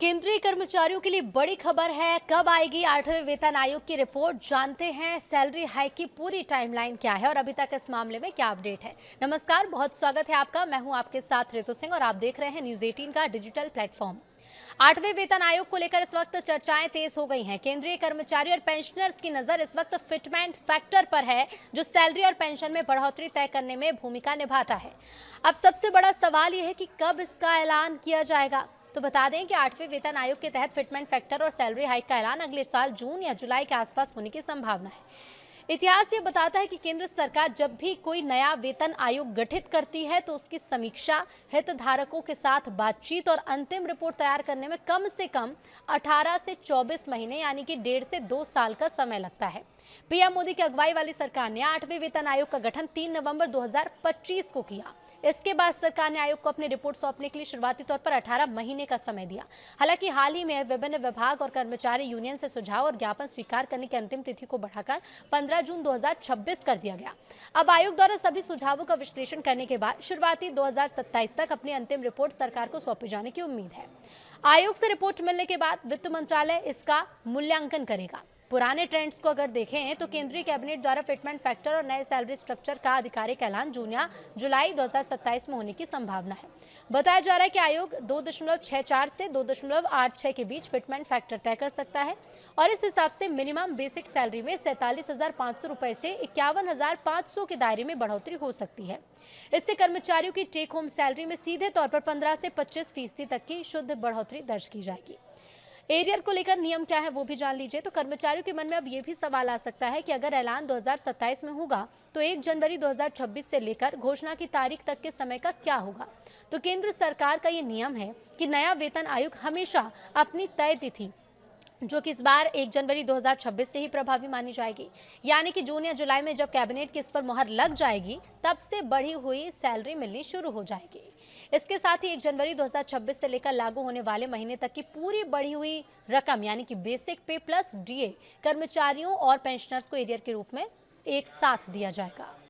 केंद्रीय कर्मचारियों के लिए बड़ी खबर है। कब आएगी 8वें वेतन आयोग की रिपोर्ट, जानते हैं सैलरी हाइक की पूरी टाइमलाइन क्या है और अभी तक इस मामले में क्या अपडेट है। नमस्कार, बहुत स्वागत है आपका। मैं हूं आपके साथ ऋतु सिंह और आप देख रहे हैं न्यूज 18 का डिजिटल प्लेटफॉर्म। 8वें वेतन आयोग को लेकर इस वक्त चर्चाएं तेज हो गई हैं। केंद्रीय कर्मचारी और पेंशनर्स की नजर इस वक्त फिटमेंट फैक्टर पर है, जो सैलरी और पेंशन में बढ़ोतरी तय करने में भूमिका निभाता है। अब सबसे बड़ा सवाल यह है कि कब इसका ऐलान किया जाएगा। तो बता दें कि 8वें वेतन आयोग के तहत फिटमेंट फैक्टर और सैलरी हाइक का ऐलान अगले साल जून या जुलाई के आसपास होने की संभावना है। इतिहास ये बताता है कि केंद्र सरकार जब भी कोई नया वेतन आयोग गठित करती है तो उसकी समीक्षा, हितधारकों के साथ बातचीत और अंतिम रिपोर्ट तैयार करने में कम से कम 18 से 24 महीने यानी कि 1.5 से 2 साल का समय लगता है। पीएम मोदी की अगुवाई वाली सरकार ने 8वें वेतन आयोग का गठन 3 नवंबर 2025 को किया। इसके बाद सरकार ने आयोग को अपनी रिपोर्ट सौंपने के लिए शुरुआती तौर पर 18 महीने का समय दिया। हालांकि हाल ही में विभिन्न विभाग और कर्मचारी यूनियन से सुझाव और ज्ञापन स्वीकार करने की अंतिम तिथि को बढ़ाकर 15 जून 2026 कर दिया गया। अब आयोग द्वारा सभी सुझावों का विश्लेषण करने के बाद शुरुआती 2027 तक अपनी अंतिम रिपोर्ट सरकार को सौंपे जाने की उम्मीद है। आयोग से रिपोर्ट मिलने के बाद वित्त मंत्रालय इसका मूल्यांकन करेगा। पुराने ट्रेंड्स को अगर देखें तो केंद्रीय कैबिनेट द्वारा फिटमेंट फैक्टर और नए सैलरी स्ट्रक्चर का आधिकारिक ऐलान जून या जुलाई 2027 में होने की संभावना है। बताया जा रहा है कि आयोग 2.64 से 2.86 के बीच फिटमेंट फैक्टर तय कर सकता है और इस हिसाब से मिनिमम बेसिक सैलरी में 47,500 रुपए से 51,500 के दायरे में बढ़ोतरी हो सकती है। इससे कर्मचारियों की टेक होम सैलरी में सीधे तौर पर 15 से 25% तक की शुद्ध बढ़ोतरी दर्ज की जाएगी। एरियर को लेकर नियम क्या है वो भी जान लीजिए। तो कर्मचारियों के मन में अब ये भी सवाल आ सकता है कि अगर ऐलान 2027 में होगा तो 1 जनवरी 2026 से लेकर घोषणा की तारीख तक के समय का क्या होगा। तो केंद्र सरकार का ये नियम है कि नया वेतन आयोग हमेशा अपनी तय तिथि, जो कि इस बार 1 जनवरी 2026 से ही प्रभावी मानी जाएगी, यानी कि जून या जुलाई में जब कैबिनेट की इस पर मुहर लग जाएगी तब से बढ़ी हुई सैलरी मिलनी शुरू हो जाएगी। इसके साथ ही 1 जनवरी 2026 से लेकर लागू होने वाले महीने तक की पूरी बढ़ी हुई रकम यानी कि बेसिक पे प्लस डीए कर्मचारियों और पेंशनर्स को एरियर के रूप में एक साथ दिया जाएगा।